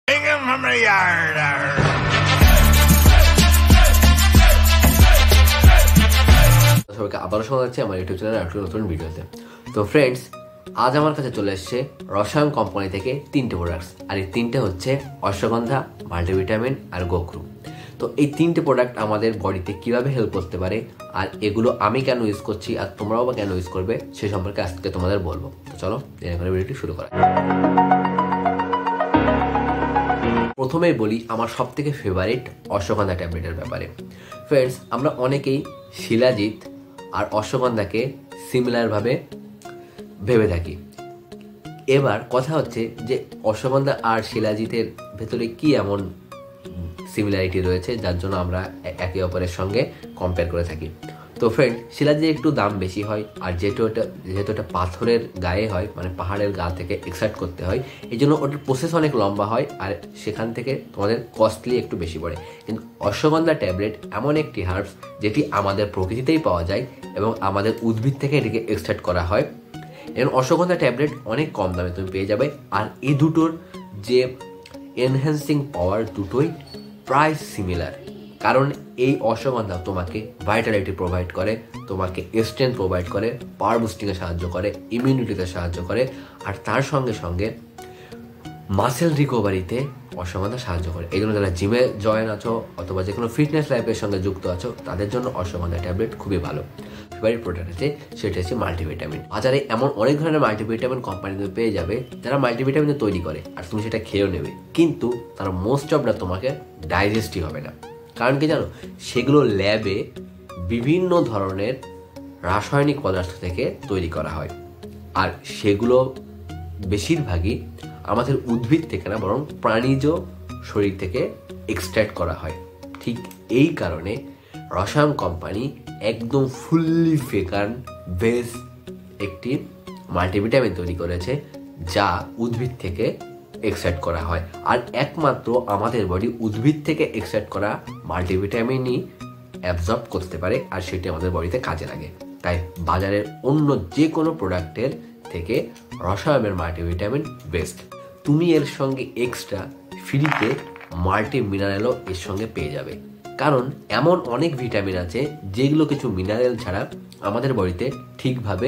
Hanging from the yard. সবাইকে আবারও স্বাগত জানাচ্ছি আমার ইউটিউব চ্যানেলে একটা নতুন ভিডিওতে। তো ফ্রেন্ডস, আজ আমার কাছে চলে এসেছে রসায়ন কোম্পানি থেকে তিনটে প্রোডাক্টস, আর এই তিনটে হচ্ছে অশ্বগন্ধা, মাল্টিভিটামিন আর গোক্রু। তো এই তিনটে প্রোডাক্ট আমাদের বডিতে কিভাবে হেল্প করতে পারে, আর এগুলো আমি কেন ইউজ করছি আর তোমরাও বা কেন ইউজ করবে সে সম্পর্কে আজকে তোমাদের বলবো। তো চলো দেরি করে ভিডিওটি শুরু করা। প্রথমেই বলি আমার সব থেকে ফেভারিট অশ্বগন্ধা ট্যাবলেটের ব্যাপারে। ফ্রেন্ডস, আমরা অনেকেই শিলাজিৎ আর অশ্বগন্ধাকে সিমিলারভাবে ভেবে থাকি। এবার কথা হচ্ছে যে অশ্বগন্ধা আর শিলাজিতের ভেতরে কি এমন সিমিলারিটি রয়েছে যার জন্য আমরা একে অপরের সঙ্গে কম্পেয়ার করে থাকি। তো ফ্রেন্ড, শিলাজিৎ একটু দাম বেশি হয়, আর যেহেতু এটা পাথরের গায়ে হয়, মানে পাহাড়ের গা থেকে এক্সট্রাক্ট করতে হয়, এই জন্য ওটার প্রসেস অনেক লম্বা হয়, আর সেখান থেকে তোমাদের কস্টলি একটু বেশি পড়ে। কিন্তু অশ্বগন্ধা ট্যাবলেট এমন একটি হার্বস যেটি আমাদের প্রকৃতিতেই পাওয়া যায় এবং আমাদের উদ্ভিদ থেকে এটিকে এক্সট্রাক্ট করা হয়। এবং অশ্বগন্ধা ট্যাবলেট অনেক কম দামে তুমি পেয়ে যাবে, আর এই দুটোর যে এনহ্যান্সিং পাওয়ার দুটোই প্রায় সিমিলার। কারণ এই অশ্বগন্ধা তোমাকে ভাইটালিটি প্রোভাইড করে, তোমাকে স্ট্রেংথ প্রোভাইড করে, পাওয়ার বুস্টিংয়ে সাহায্য করে, ইমিউনিটিতে সাহায্য করে, আর তার সঙ্গে সঙ্গে মাসেল রিকভারিতে অশ্বগন্ধা সাহায্য করে। এই জন্য যারা জিমে জয়েন আছো অথবা যে কোনো ফিটনেস লাইফের সঙ্গে যুক্ত আছো তাদের জন্য অশ্বগন্ধা ট্যাবলেট খুবই ভালো। ফেভারিট প্রোডাক্ট আছে সেটা হচ্ছে মাল্টিভিটামিন। বাজারে এমন অনেক ধরনের মাল্টিভিটামিন কোম্পানি তুমি পেয়ে যাবে যারা মাল্টিভিটামিন তৈরি করে, আর তুমি সেটা খেয়েও নেবে, কিন্তু তার মোস্ট অফটা তোমাকে ডাইজেস্টই হবে না। কারণ কি জানো, সেগুলো ল্যাবে বিভিন্ন ধরনের রাসায়নিক পদার্থ থেকে তৈরি করা হয়, আর সেগুলো বেশিরভাগই আমাদের উদ্ভিদ থেকে না, বরং প্রাণীজ শরীর থেকে এক্সট্র্যাক্ট করা হয়। ঠিক এই কারণে রসায়ন কোম্পানি একদম ফুললি ভেগান বেস একটি মাল্টিভিটামিন তৈরি করেছে যা উদ্ভিদ থেকে এক্সট্র্যাক্ট করা হয়, আর একমাত্র আমাদের বডি উদ্ভিদ থেকে এক্সট্র্যাক্ট করা মাল্টিভিটামিনই অ্যাবজর্ব করতে পারে, আর সেটি আমাদের বডিতে কাজে লাগে। তাই বাজারের অন্য যে কোনো প্রোডাক্টের থেকে রসায়নের মাল্টিভিটামিন বেস্ট। তুমি এর সঙ্গে এক্সট্রা ফ্রিতে মাল্টি মিনারেলও এর সঙ্গে পেয়ে যাবে, কারণ এমন অনেক ভিটামিন আছে যেগুলো কিছু মিনারেল ছাড়া আমাদের বডিতে ঠিকভাবে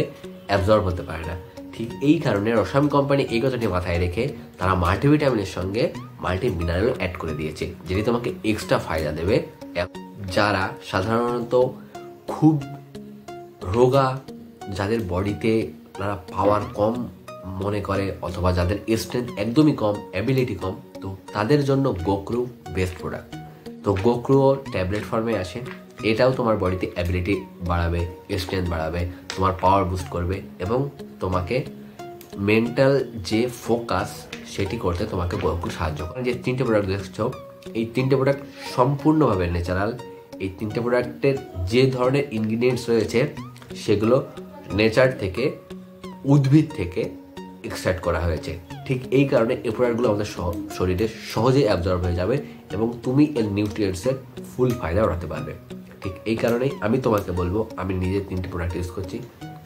অ্যাবজর্ব হতে পারে না। ঠিক এই কারণে রসায়ন কোম্পানি এই কথাটি মাথায় রেখে তারা মাল্টিভিটামিনের সঙ্গে মাল্টি মিনারেলও অ্যাড করে দিয়েছে, যেটি তোমাকে এক্সট্রা ফায়দা দেবে। যারা সাধারণত খুব রোগা, যাদের বডিতে তারা পাওয়ার কম মনে করে, অথবা যাদের স্ট্রেংথ একদমই কম, অ্যাবিলিটি কম, তো তাদের জন্য গোক্রু বেস্ট প্রোডাক্ট। তো গোক্রুও ট্যাবলেট ফর্মে আসে, এটাও তোমার বডিতে অ্যাবিলিটি বাড়াবে, স্ট্রেংথ বাড়াবে, তোমার পাওয়ার বুস্ট করবে, এবং তোমাকে মেন্টাল যে ফোকাস সেটি করতে তোমাকে গোক্রু সাহায্য করে। যে তিনটে প্রোডাক্ট দেখছো, এই তিনটে প্রোডাক্ট সম্পূর্ণভাবে ন্যাচারাল। এই তিনটে প্রোডাক্টের যে ধরনের ইনগ্রিডিয়েন্টস রয়েছে সেগুলো নেচার থেকে, উদ্ভিদ থেকে এক্সট্রাক্ট করা হয়েছে। ঠিক এই কারণে এই প্রোডাক্টগুলো আমাদের শরীরে সহজেই অ্যাবজর্ব হয়ে যাবে এবং তুমি এর নিউট্রিয়েন্টসের ফুল ফায়দা উঠাতে পারবে। ঠিক এই কারণেই আমি তোমাকে বলবো, আমি নিজে তিনটে প্রোডাক্ট ইউজ করছি,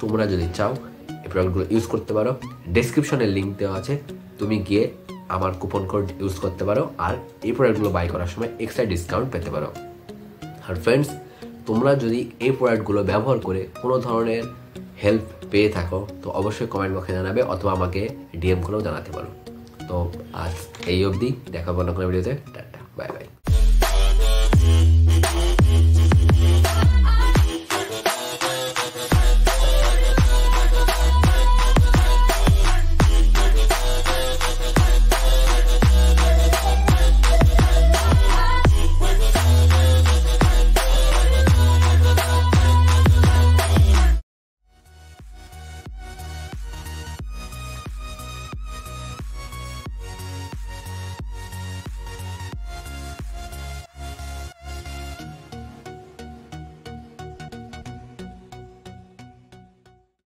তোমরা যদি চাও এই প্রোডাক্টগুলো ইউজ করতে পারো। ডেসক্রিপশনে লিঙ্ক দেওয়া আছে, তুমি গিয়ে আমার কুপন কোড ইউজ করতে পারো, আর এই প্রোডাক্টগুলো বাই করার সময় এক্সট্রা ডিসকাউন্ট পেতে পারো। আর ফ্রেন্ডস, তোমরা যদি এই প্রোডাক্টগুলো ব্যবহার করে কোনো ধরনের হেল্প পেয়ে থাকো তো অবশ্যই কমেন্ট বক্সে জানাবে, অথবা আমাকে ডিএম করেও জানাতে পারো। তো আজ এই অবধি, দেখা হবে অন্য কোনো ভিডিওতে। টাটা।